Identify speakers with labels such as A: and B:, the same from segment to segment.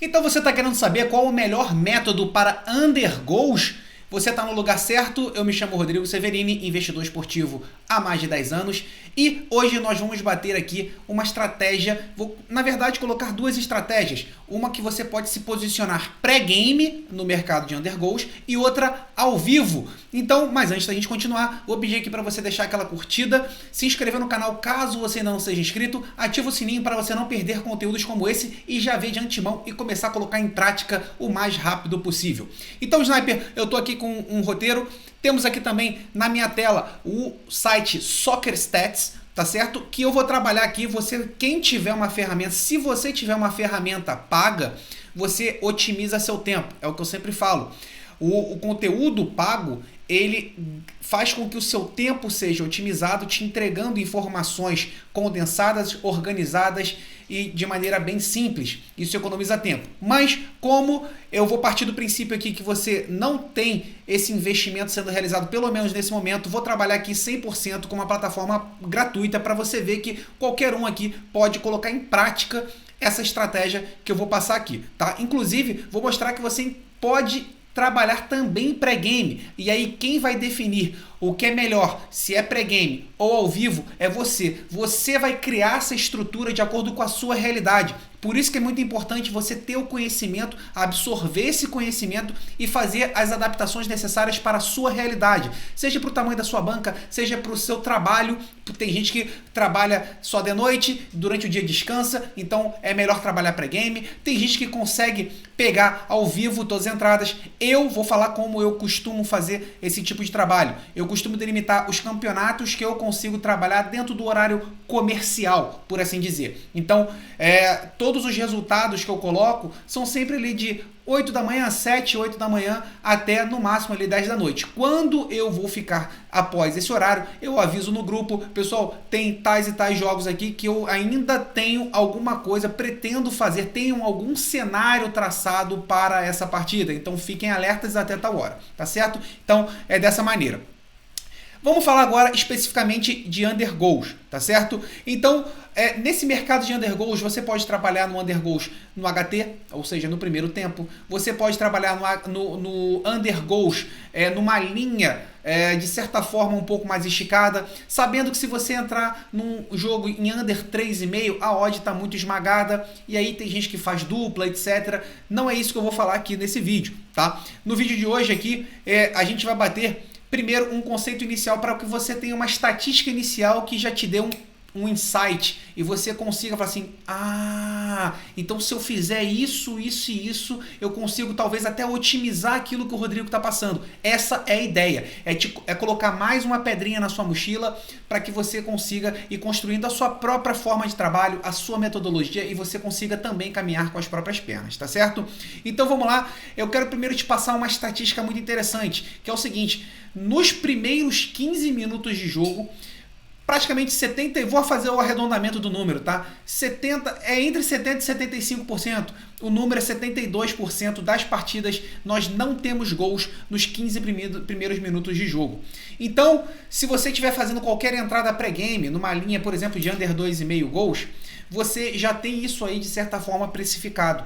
A: Então você está querendo saber qual o melhor método para under goals? Você está no lugar certo, eu me chamo Rodrigo Severini, investidor esportivo há mais de 10 anos e hoje nós vamos bater aqui uma estratégia, vou na verdade colocar duas estratégias, uma que você pode se posicionar pré-game no mercado de under goals e outra ao vivo. Então, mas antes da gente continuar, vou pedir aqui para você deixar aquela curtida, se inscrever no canal caso você ainda não seja inscrito, ativa o sininho para você não perder conteúdos como esse e já ver de antemão e começar a colocar em prática o mais rápido possível. Então, Sniper, eu tô aqui com um roteiro, temos aqui também na minha tela o site Soccer Stats, tá certo? Que eu vou trabalhar aqui, quem tiver uma ferramenta, se você tiver uma ferramenta paga, você otimiza seu tempo, é o que eu sempre falo. O conteúdo pago, ele faz com que o seu tempo seja otimizado, te entregando informações condensadas, organizadas e de maneira bem simples. Isso economiza tempo. Mas como eu vou partir do princípio aqui que você não tem esse investimento sendo realizado, pelo menos nesse momento, vou trabalhar aqui 100% com uma plataforma gratuita para você ver que qualquer um aqui pode colocar em prática essa estratégia que eu vou passar aqui, tá? Inclusive, vou mostrar que você pode trabalhar também pré-game. E aí quem vai definir o que é melhor, se é pré-game ou ao vivo, é você. Você vai criar essa estrutura de acordo com a sua realidade. Por isso que é muito importante você ter o conhecimento, absorver esse conhecimento e fazer as adaptações necessárias para a sua realidade. Seja para o tamanho da sua banca, seja para o seu trabalho. Tem gente que trabalha só de noite, durante o dia descansa, então é melhor trabalhar pré-game. Tem gente que consegue pegar ao vivo todas as entradas. Eu vou falar como eu costumo fazer esse tipo de trabalho. Eu costumo delimitar os campeonatos que eu consigo trabalhar dentro do horário comercial, por assim dizer. Então, todos os resultados que eu coloco são sempre ali de 8 da manhã, 7, 8 da manhã, até no máximo ali 10 da noite. Quando eu vou ficar após esse horário, eu aviso no grupo, pessoal, tem tais e tais jogos aqui que eu ainda tenho alguma coisa, pretendo fazer, tenho algum cenário traçado para essa partida. Então fiquem alertas até tal hora, tá certo? Então é dessa maneira. Vamos falar agora especificamente de under goals, tá certo? Então, nesse mercado de under goals, você pode trabalhar no under goals no HT, ou seja, no primeiro tempo. Você pode trabalhar no under goals numa linha, de certa forma, um pouco mais esticada, sabendo que se você entrar num jogo em under 3,5, a odd está muito esmagada, e aí tem gente que faz dupla, etc. Não é isso que eu vou falar aqui nesse vídeo, tá? No vídeo de hoje aqui, a gente vai bater primeiro um conceito inicial para que você tenha uma estatística inicial que já te dê um insight e você consiga falar assim, então se eu fizer isso, isso e isso, eu consigo talvez até otimizar aquilo que o Rodrigo está passando. Essa é a ideia, é colocar mais uma pedrinha na sua mochila para que você consiga ir construindo a sua própria forma de trabalho, a sua metodologia e você consiga também caminhar com as próprias pernas, tá certo? Então vamos lá, eu quero primeiro te passar uma estatística muito interessante, que é o seguinte, nos primeiros 15 minutos de jogo, praticamente 70%, vou fazer o arredondamento do número, tá? Entre 70% e 75%, o número é 72% das partidas, nós não temos gols nos 15 primeiros minutos de jogo. Então, se você estiver fazendo qualquer entrada pré-game, numa linha, por exemplo, de under 2,5 gols, você já tem isso aí, de certa forma, precificado.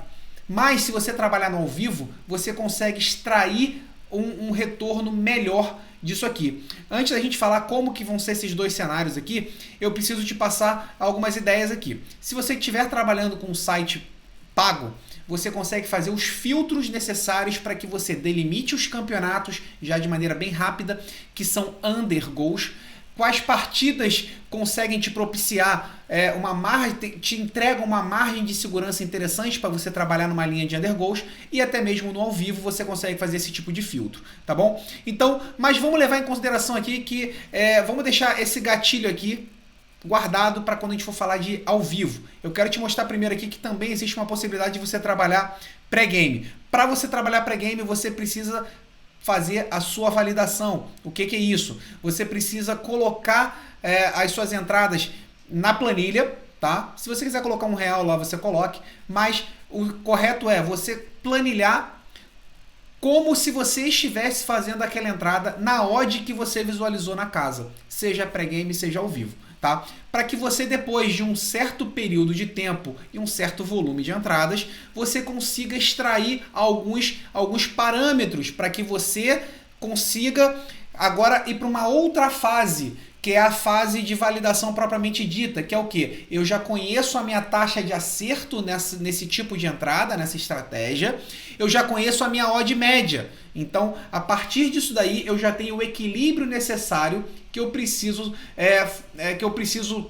A: Mas, se você trabalhar no ao vivo, você consegue extrair um retorno melhor disso aqui. Antes da gente falar como que vão ser esses dois cenários aqui, eu preciso te passar algumas ideias aqui. Se você estiver trabalhando com um site pago, você consegue fazer os filtros necessários para que você delimite os campeonatos já de maneira bem rápida, que são under goals, quais partidas conseguem te propiciar uma margem, te entregam uma margem de segurança interessante para você trabalhar numa linha de under goals e até mesmo no ao vivo você consegue fazer esse tipo de filtro, tá bom? Então, mas vamos levar em consideração aqui que vamos deixar esse gatilho aqui guardado para quando a gente for falar de ao vivo. Eu quero te mostrar primeiro aqui que também existe uma possibilidade de você trabalhar pré-game. Para você trabalhar pré-game, você precisa fazer a sua validação. O que é isso? Você precisa colocar as suas entradas na planilha, tá? Se você quiser colocar R$1 lá, você coloque, mas o correto é você planilhar como se você estivesse fazendo aquela entrada na odd que você visualizou na casa, seja pré-game, seja ao vivo. tá? Para que você, depois de um certo período de tempo e um certo volume de entradas, você consiga extrair alguns parâmetros para que você consiga agora ir para uma outra fase, que é a fase de validação propriamente dita, que é o quê? Eu já conheço a minha taxa de acerto nesse tipo de entrada, nessa estratégia, eu já conheço a minha odd média. Então, a partir disso daí, eu já tenho o equilíbrio necessário que eu preciso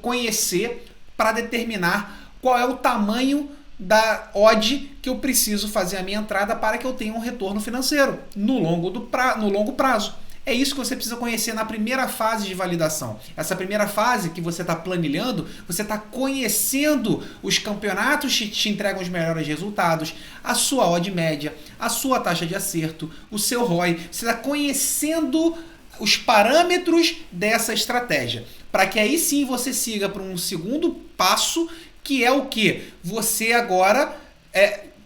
A: conhecer para determinar qual é o tamanho da odd que eu preciso fazer a minha entrada para que eu tenha um retorno financeiro no longo prazo. É isso que você precisa conhecer na primeira fase de validação. Essa primeira fase que você está planilhando, você está conhecendo os campeonatos que te entregam os melhores resultados, a sua odd média, a sua taxa de acerto, o seu ROI. Você está conhecendo os parâmetros dessa estratégia, para que aí sim você siga para um segundo passo, que é o que? Você agora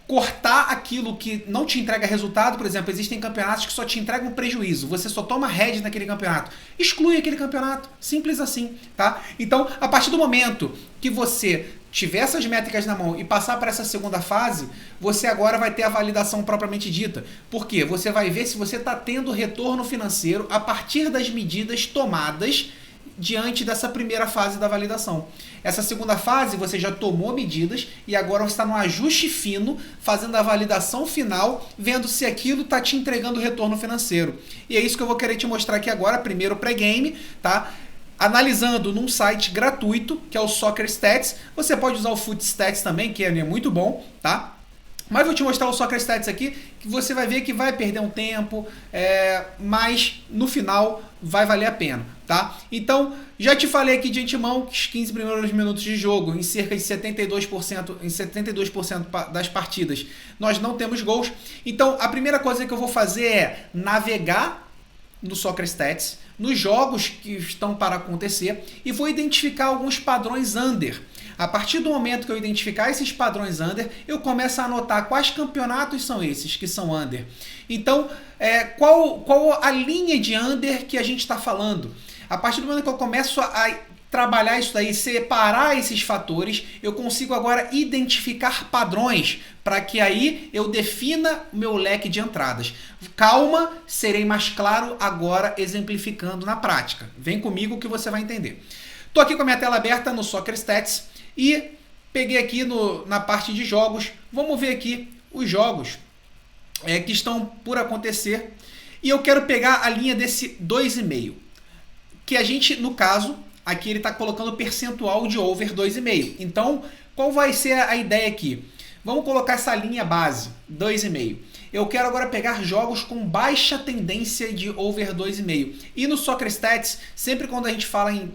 A: cortar aquilo que não te entrega resultado. Por exemplo, existem campeonatos que só te entregam prejuízo, você só toma head naquele campeonato, exclui aquele campeonato, simples assim, tá? Então, a partir do momento que você tiver essas métricas na mão e passar para essa segunda fase, você agora vai ter a validação propriamente dita. Por quê? Você vai ver se você está tendo retorno financeiro a partir das medidas tomadas diante dessa primeira fase da validação. Essa segunda fase você já tomou medidas e agora você está no ajuste fino, fazendo a validação final, vendo se aquilo está te entregando retorno financeiro. E é isso que eu vou querer te mostrar aqui agora, primeiro pré-game, tá? Analisando num site gratuito, que é o Soccer Stats. Você pode usar o Foot Stats também, que é muito bom, tá? Mas vou te mostrar o Soccer Stats aqui, que você vai ver que vai perder um tempo, mas no final vai valer a pena, tá? Então, já te falei aqui de antemão que os 15 primeiros minutos de jogo, em cerca de 72% das partidas, nós não temos gols. Então, a primeira coisa que eu vou fazer é navegar no Soccer Stats, nos jogos que estão para acontecer, e vou identificar alguns padrões under. A partir do momento que eu identificar esses padrões under, eu começo a anotar quais campeonatos são esses que são under. Então, qual a linha de under que a gente está falando? A partir do momento que eu começo a trabalhar isso daí, separar esses fatores, eu consigo agora identificar padrões para que aí eu defina o meu leque de entradas. Calma, serei mais claro agora exemplificando na prática. Vem comigo que você vai entender. Estou aqui com a minha tela aberta no Soccer Stats e peguei aqui na parte de jogos. Vamos ver aqui os jogos que estão por acontecer. E eu quero pegar a linha desse 2,5. Que a gente, no caso, aqui ele está colocando percentual de over 2,5. Então, qual vai ser a ideia aqui? Vamos colocar essa linha base, 2,5. Eu quero agora pegar jogos com baixa tendência de over 2,5. E no Soccer Stats, sempre quando a gente fala em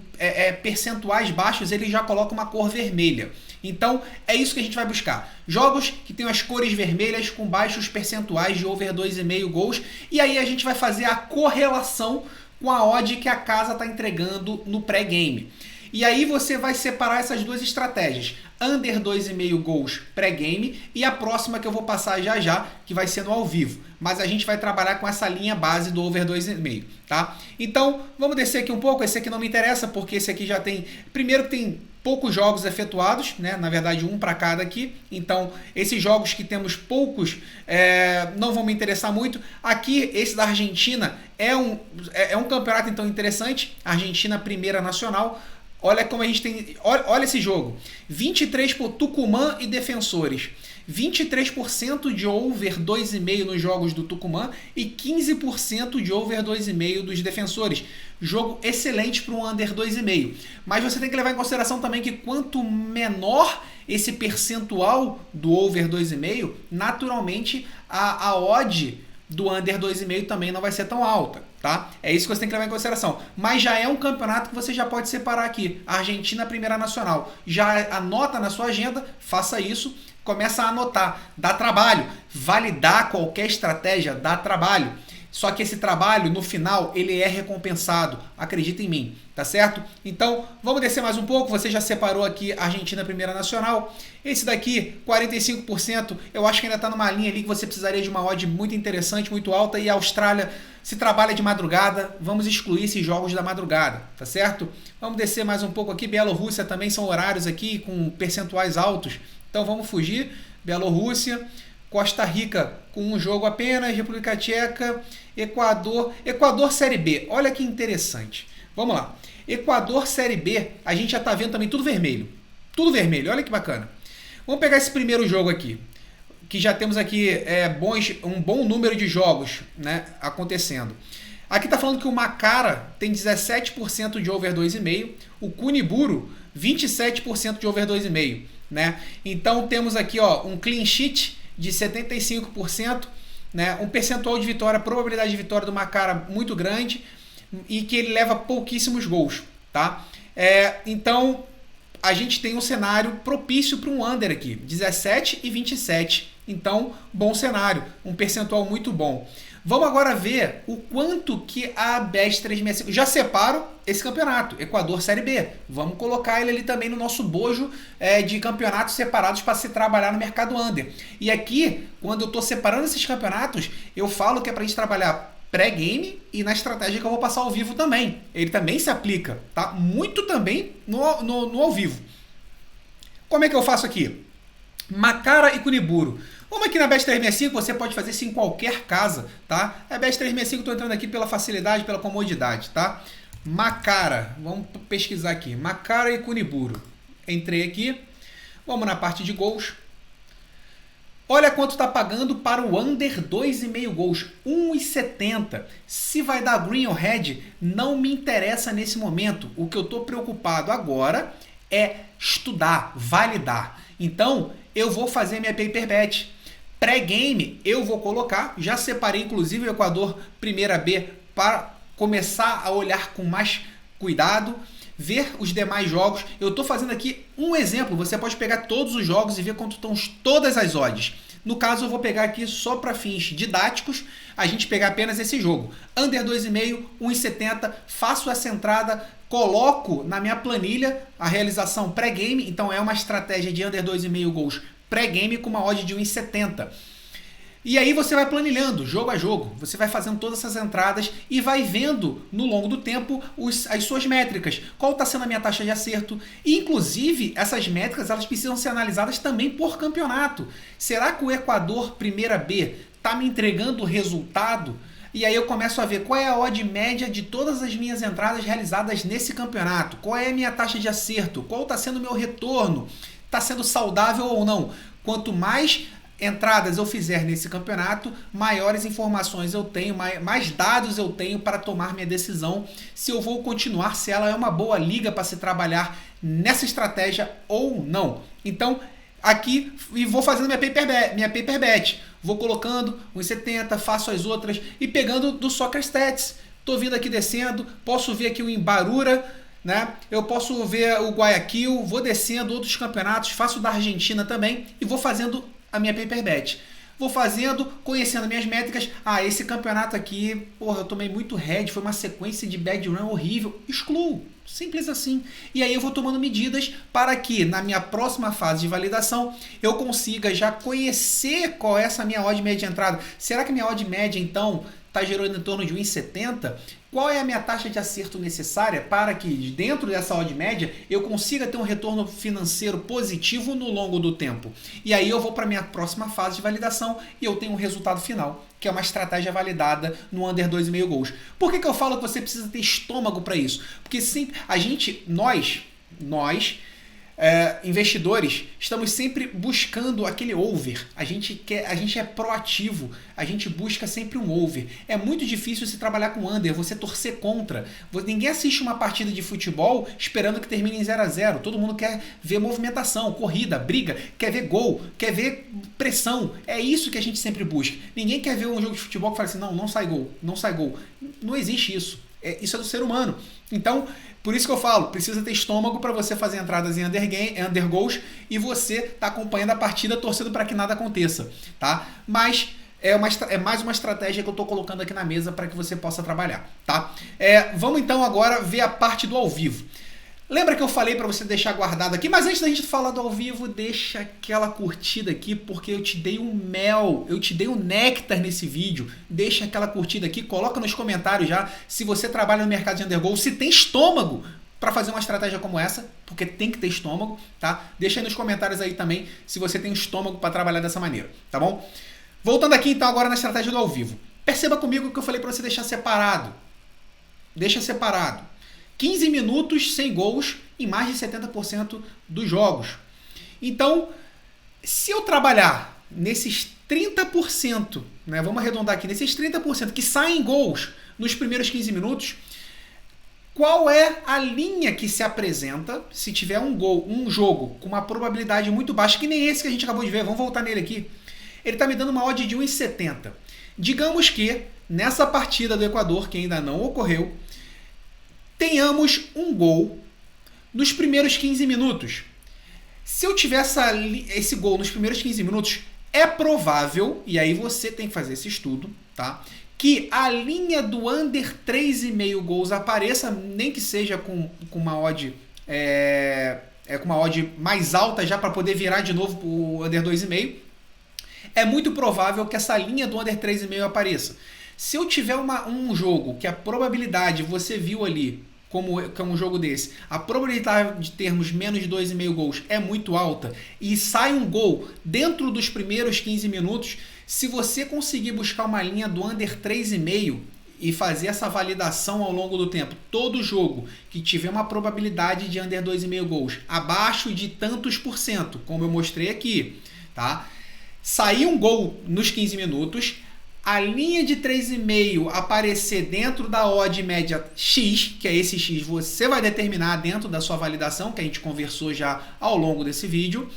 A: percentuais baixos, ele já coloca uma cor vermelha. Então, é isso que a gente vai buscar. Jogos que tenham as cores vermelhas com baixos percentuais de over 2,5 gols. E aí a gente vai fazer a correlação com a odd que a casa está entregando no pré-game. E aí você vai separar essas duas estratégias. Under 2,5 gols pré-game e a próxima que eu vou passar já, que vai ser no ao vivo. Mas a gente vai trabalhar com essa linha base do over 2,5, tá? Então, vamos descer aqui um pouco. Esse aqui não me interessa, porque esse aqui já tem... Primeiro que tem poucos jogos efetuados, né? Na verdade, um para cada aqui. Então, esses jogos que temos poucos não vão me interessar muito. Aqui, esse da Argentina é um campeonato então interessante. Argentina Primeira Nacional. Olha como a gente tem... Olha esse jogo. 23 por Tucumã e Defensores. 23% de over 2,5 nos jogos do Tucumã e 15% de over 2,5 dos Defensores. Jogo excelente para um under 2,5. Mas você tem que levar em consideração também que quanto menor esse percentual do over 2,5, naturalmente a odd do under 2,5 também não vai ser tão alta, tá? É isso que você tem que levar em consideração. Mas já é um campeonato que você já pode separar aqui. Argentina Primeira Nacional. Já anota na sua agenda, faça isso, começa a anotar. Dá trabalho. Validar qualquer estratégia dá trabalho. Só que esse trabalho, no final, ele é recompensado. Acredita em mim, tá certo? Então, vamos descer mais um pouco. Você já separou aqui a Argentina Primeira Nacional. Esse daqui, 45%, eu acho que ainda está numa linha ali que você precisaria de uma odd muito interessante, muito alta. E a Austrália se trabalha de madrugada. Vamos excluir esses jogos da madrugada, tá certo? Vamos descer mais um pouco aqui. Bielorrússia também são horários aqui com percentuais altos. Então, vamos fugir. Bielorrússia. Costa Rica com um jogo apenas, República Tcheca, Equador Série B. Olha que interessante. Vamos lá. Equador Série B, a gente já está vendo também tudo vermelho. Tudo vermelho, olha que bacana. Vamos pegar esse primeiro jogo aqui, que já temos aqui um bom número de jogos, né, acontecendo. Aqui está falando que o Macara tem 17% de over 2,5, o Kuniburu 27% de over 2,5, né? Então temos aqui, ó, um clean sheet de 75%, né? Um percentual de vitória, probabilidade de vitória do Macara muito grande e que ele leva pouquíssimos gols, tá? Então, a gente tem um cenário propício para um under aqui, 17 e 27. Então, bom cenário, um percentual muito bom. Vamos agora ver o quanto que a Bet365... Já separo esse campeonato, Equador Série B. Vamos colocar ele ali também no nosso bojo de campeonatos separados para se trabalhar no mercado under. E aqui, quando eu estou separando esses campeonatos, eu falo que é para a gente trabalhar pré-game e na estratégia que eu vou passar ao vivo também. Ele também se aplica, tá? Muito também no ao vivo. Como é que eu faço aqui? Macara e Kuniburu. Vamos aqui na Bet365, você pode fazer isso em qualquer casa, tá? A Bet365, estou entrando aqui pela facilidade, pela comodidade, tá? Macara, vamos pesquisar aqui. Macara e Kuniburu. Entrei aqui, vamos na parte de gols. Olha quanto está pagando para o under 2,5 gols, 1,70. Se vai dar green ou red, não me interessa nesse momento. O que eu estou preocupado agora é estudar, validar. Então, eu vou fazer minha paper bet. Pré-game, eu vou colocar, já separei inclusive o Equador Primeira B para começar a olhar com mais cuidado, ver os demais jogos. Eu estou fazendo aqui um exemplo, você pode pegar todos os jogos e ver quanto estão todas as odds. No caso, eu vou pegar aqui só para fins didáticos, a gente pegar apenas esse jogo. Under 2,5, 1,70, faço essa entrada, coloco na minha planilha a realização pré-game, então é uma estratégia de under 2,5 gols pré-game com uma odd de 1,70. E aí você vai planilhando, jogo a jogo, você vai fazendo todas essas entradas e vai vendo no longo do tempo as suas métricas, qual está sendo a minha taxa de acerto. E, inclusive, essas métricas elas precisam ser analisadas também por campeonato. Será que o Equador Primeira B está me entregando o resultado? E aí eu começo a ver qual é a odd média de todas as minhas entradas realizadas nesse campeonato, qual é a minha taxa de acerto, qual está sendo o meu retorno, está sendo saudável ou não. Quanto mais entradas eu fizer nesse campeonato, maiores informações eu tenho, mais dados eu tenho para tomar minha decisão se eu vou continuar, se ela é uma boa liga para se trabalhar nessa estratégia ou não. Então, aqui, e vou fazendo minha paper bet. Vou colocando 1,70, faço as outras e pegando do Soccer Stats. Estou vindo aqui descendo, posso ver aqui o Imbarura, né? Eu posso ver o Guayaquil, vou descendo outros campeonatos, faço da Argentina também e vou fazendo a minha paper bet. Vou fazendo, conhecendo minhas métricas. Ah, esse campeonato aqui, porra, eu tomei muito red, foi uma sequência de bad run horrível. Excluo. Simples assim. E aí eu vou tomando medidas para que na minha próxima fase de validação eu consiga já conhecer qual é essa minha odd média de entrada. Será que minha odd média, então, está gerando em torno de 1,70? Qual é a minha taxa de acerto necessária para que dentro dessa odd média eu consiga ter um retorno financeiro positivo no longo do tempo? E aí eu vou para a minha próxima fase de validação e eu tenho um resultado final, que é uma estratégia validada no under 2,5 gols. Por que eu falo que você precisa ter estômago para isso? Porque sim, nós investidores, estamos sempre buscando aquele over. A gente é proativo, a gente busca sempre um over. É muito difícil se trabalhar com under, você torcer contra. Ninguém assiste uma partida de futebol esperando que termine em 0-0. Todo mundo quer ver movimentação, corrida, briga, quer ver gol, quer ver pressão. É isso que a gente sempre busca. Ninguém quer ver um jogo de futebol que fala assim, não sai gol, não sai gol. Não existe isso. Isso é do ser humano. Então, por isso que eu falo, precisa ter estômago para você fazer entradas em under goals e você tá acompanhando a partida torcendo para que nada aconteça, tá? Mas é mais uma estratégia que eu estou colocando aqui na mesa para que você possa trabalhar, tá? Vamos então agora ver a parte do ao vivo. Lembra que eu falei para você deixar guardado aqui? Mas antes da gente falar do ao vivo, deixa aquela curtida aqui, porque eu te dei um mel, eu te dei um néctar nesse vídeo. Deixa aquela curtida aqui, coloca nos comentários já se você trabalha no mercado de undergo, se tem estômago para fazer uma estratégia como essa, porque tem que ter estômago, tá? Deixa aí nos comentários aí também se você tem estômago para trabalhar dessa maneira, tá bom? Voltando aqui então agora na estratégia do ao vivo. Perceba comigo que eu falei para você deixar separado. Deixa separado. 15 minutos sem gols em mais de 70% dos jogos. Então, se eu trabalhar nesses 30%, né, vamos arredondar aqui, nesses 30% que saem gols nos primeiros 15 minutos, qual é a linha que se apresenta se tiver um jogo com uma probabilidade muito baixa, que nem esse que a gente acabou de ver, vamos voltar nele aqui. Ele está me dando uma odd de 1,70. Digamos que nessa partida do Equador, que ainda não ocorreu, tenhamos um gol nos primeiros 15 minutos. Se eu tiver esse gol nos primeiros 15 minutos, é provável, e aí você tem que fazer esse estudo, tá? Que a linha do under 3,5 gols apareça, nem que seja com uma odd com uma odd mais alta já para poder virar de novo para o under 2,5. É muito provável que essa linha do under 3,5 apareça. Se eu tiver um jogo que a probabilidade, você viu ali, como é um jogo desse, a probabilidade de termos menos de 2,5 gols é muito alta e sai um gol dentro dos primeiros 15 minutos, se você conseguir buscar uma linha do under 3,5 e fazer essa validação ao longo do tempo, todo jogo que tiver uma probabilidade de under 2,5 gols abaixo de tantos por cento, como eu mostrei aqui, tá? Sair um gol nos 15 minutos, a linha de 3,5 aparecer dentro da odd média X, que é esse X você vai determinar dentro da sua validação, que a gente conversou já ao longo desse vídeo.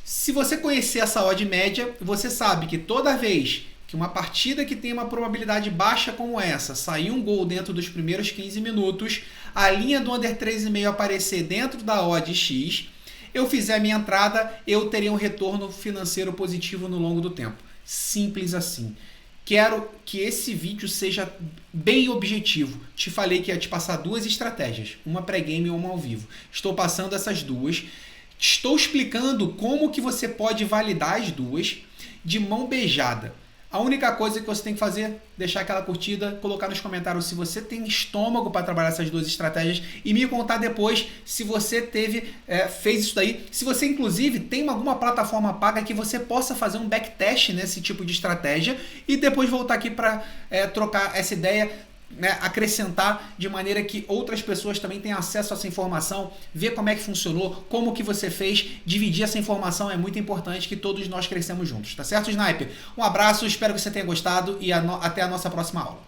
A: Se você conhecer essa odd média, você sabe que toda vez que uma partida que tem uma probabilidade baixa como essa, sair um gol dentro dos primeiros 15 minutos, a linha do under 3,5 aparecer dentro da odd X, eu fizer a minha entrada, eu teria um retorno financeiro positivo no longo do tempo. Simples assim. Quero que esse vídeo seja bem objetivo. Te falei que ia te passar duas estratégias, uma pré-game e uma ao vivo. Estou passando essas duas. Estou explicando como que você pode validar as duas de mão beijada. A única coisa que você tem que fazer, deixar aquela curtida, colocar nos comentários se você tem estômago para trabalhar essas duas estratégias e me contar depois se você fez isso daí. Se você, inclusive, tem alguma plataforma paga que você possa fazer um backtest nesse tipo de estratégia e depois voltar aqui para trocar essa ideia, né, acrescentar de maneira que outras pessoas também tenham acesso a essa informação, ver como é que funcionou, como que você fez, dividir essa informação é muito importante, que todos nós crescemos juntos, tá certo, Sniper? Um abraço, espero que você tenha gostado e até a nossa próxima aula.